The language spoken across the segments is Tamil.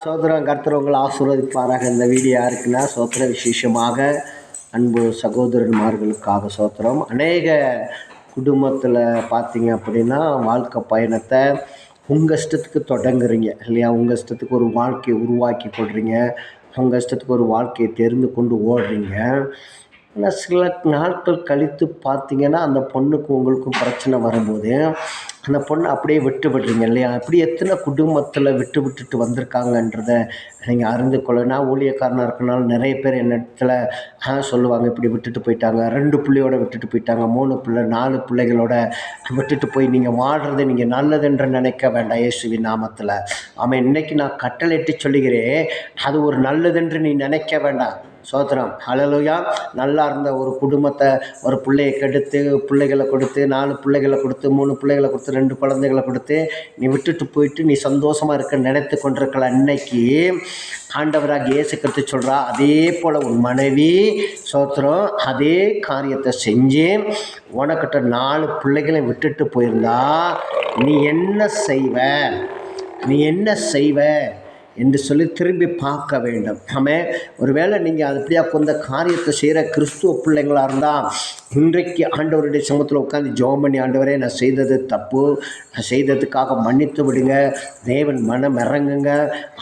சோதரம் கர்த்தர் உங்களை ஆசீர்வதிப்பாராக. இந்த வீடியோ யாருக்குன்னா சோத்திர விசேஷமாக அன்பு சகோதரன்மார்களுக்காக சோத்திரம். அநேக குடும்பத்தில் பார்த்தீங்க அப்படின்னா வாழ்க்கை பயணத்தை உங்கள் இஷ்டத்துக்கு தொடங்குறீங்க இல்லையா? உங்கள் இஷ்டத்துக்கு ஒரு வாழ்க்கையை உருவாக்கி கொள்றீங்க, உங்கள் இஷ்டத்துக்கு ஒரு வாழ்க்கையை தெரிந்து கொண்டு ஓடுறீங்க. ஆனால் சில நாட்கள் கழித்து பார்த்தீங்கன்னா அந்த பொண்ணுக்கு உங்களுக்கும் பிரச்சனை வரும்போது அந்த பொண்ணை அப்படியே விட்டு விடுறீங்க இல்லையா? அப்படி எத்தனை குடும்பத்தில் விட்டு விட்டுட்டு வந்திருக்காங்கன்றத நீங்கள் அறிந்து கொள்ள. நான் ஊழியக்காரனாக இருக்கனால நிறைய பேர் என்னிடத்துல சொல்லுவாங்க, இப்படி விட்டுட்டு போயிட்டாங்க, 2 பிள்ளையோட விட்டுட்டு போயிட்டாங்க, 3 பிள்ளை 4 பிள்ளைகளோட விட்டுட்டு போய் நீங்கள் வாழ்கிறது நீங்கள் நல்லதென்று நினைக்க வேண்டாம். இயேசுவின் நாமத்தில் ஆமென். இன்னைக்கு நான் கட்டளையிட்டு சொல்லுகிறேன், அது ஒரு நல்லதென்று நீ நினைக்க வேண்டாம். சோத்திரம் ஹல்லேலூயா. நல்லா இருந்த ஒரு குடும்பத்தை ஒரு பிள்ளையை கெடுத்து பிள்ளைகளை கொடுத்து 4 பிள்ளைகளை கொடுத்து 3 பிள்ளைகளை கொடுத்து 2 குழந்தைகளை கொடுத்து நீ விட்டுட்டு போயிட்டு நீ சந்தோஷமாக இருக்க நினைத்து கொண்டிருக்கலாம். இன்னைக்கு ஆண்டவராக இயேசு கிறிஸ்து சொல்கிறா, அதே போல் உன் மனைவி சோத்திரம் அதே காரியத்தை செஞ்சு உனக்கிட்ட 4 பிள்ளைகளை விட்டுட்டு போயிருந்தா நீ என்ன செய்வ, நீ என்ன செய்வ என்று சொல்லி திரும்பி பார்க்க வேண்டும். ஆமாம். ஒருவேளை நீங்கள் அது அப்படியா கொண்ட காரியத்தை செய்கிற கிறிஸ்துவ பிள்ளைங்களாக இருந்தால் இன்றைக்கு ஆண்டவருடைய சமூகத்தில் உட்காந்து ஜெபம் பண்ணி, ஆண்டவரே நான் செய்தது தப்பு, நான் செய்ததுக்காக மன்னித்து விடுங்க, தேவன் மனம் இறங்குங்க,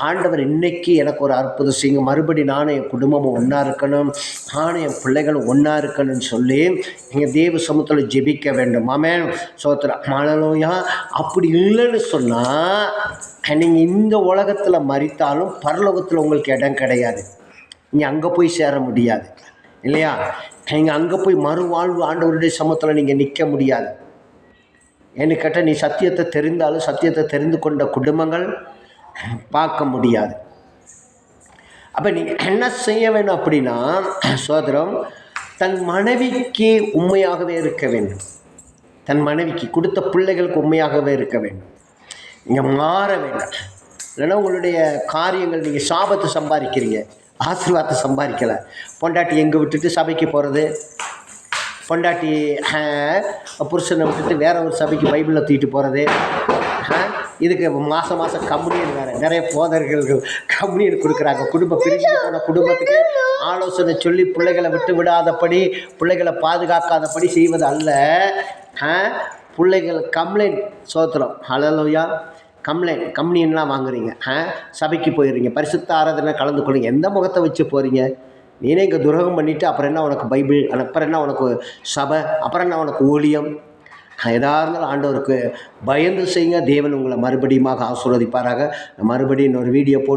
ஆண்டவர் இன்னைக்கு எனக்கு ஒரு அற்புதம் செய்யுங்க, மறுபடி நானும் என் குடும்பமும் ஒன்றா இருக்கணும், நானும் என் பிள்ளைகளும் ஒன்றா இருக்கணும்னு சொல்லி நீங்கள் தேவ சமூகத்தில் ஜெபிக்க வேண்டும். ஆமென். சோத்திரம் ஹல்லேலூயா. அப்படி இல்லைன்னு சொன்னால் நீங்கள் இந்த உலகத்தில் மரித்தாலும் பரலோகத்தில் உங்களுக்கு இடம் கிடையாது. நீங்கள் அங்கே போய் சேர முடியாது இல்லையா? நீங்கள் அங்கே போய் மறுவாழ்வு ஆண்டவருடைய சமூகத்தில் நீங்கள் நிற்க முடியாது. ஏன்னு கேட்டால் நீ சத்தியத்தை தெரிந்தாலும் சத்தியத்தை தெரிந்து கொண்ட குடும்பங்கள் பார்க்க முடியாது. அப்போ நீங்கள் என்ன செய்ய வேணும் அப்படின்னா சோதரம் தன் மனைவிக்கு உண்மையாகவே இருக்க வேண்டும். தன் மனைவிக்கு கொடுத்த பிள்ளைகளுக்கு உண்மையாகவே இருக்க வேண்டும். நீங்கள் மாற வேண்டாம். இல்லைன்னா உங்களுடைய காரியங்கள், நீங்கள் சாபத்தை சம்பாதிக்கிறீங்க, ஆசீர்வாதத்தை சம்பாதிக்கலை. பொண்டாட்டி எங்கே விட்டுட்டு சபைக்கு போகிறது, பொண்டாட்டி புருஷனை விட்டுட்டு வேற ஒரு சபைக்கு பைபிளில் தூக்கிட்டு போகிறது, இதுக்கு மாதம் கம்யூனியன் வேறு நிறைய போதர்கள் கம்யூனியன் கொடுக்குறாங்க. குடும்பம் பிரிஞ்சு போன குடும்பத்துக்கு ஆலோசனை சொல்லி பிள்ளைகளை விட்டு விடாதபடி, பிள்ளைகளை பாதுகாக்காதபடி செய்வது அல்ல. பிள்ளைகள் கம்ப்ளைண்ட் சோத்திரம் ஹல்லேலூயா. கம்யூனியன்லாம் வாங்குறீங்க, சபைக்கு போயிடுறீங்க, பரிசுத்த ஆராதனை கலந்து கொள்ளுங்க. எந்த முகத்தை வச்சு போகிறீங்க? நீனே இங்கே துரோகம் பண்ணிவிட்டு அப்புறம் என்ன உனக்கு பைபிள், அப்புறம் என்ன உனக்கு சபை, அப்புறம் என்ன உனக்கு ஊழியம்? எதாக இருந்தாலும் ஆண்டவருக்கு பயந்து செய்யுங்க. தேவன் உங்களை மறுபடியும் ஆசீர்வதிப்பாராக. மறுபடியும் இன்னொரு வீடியோ போடு.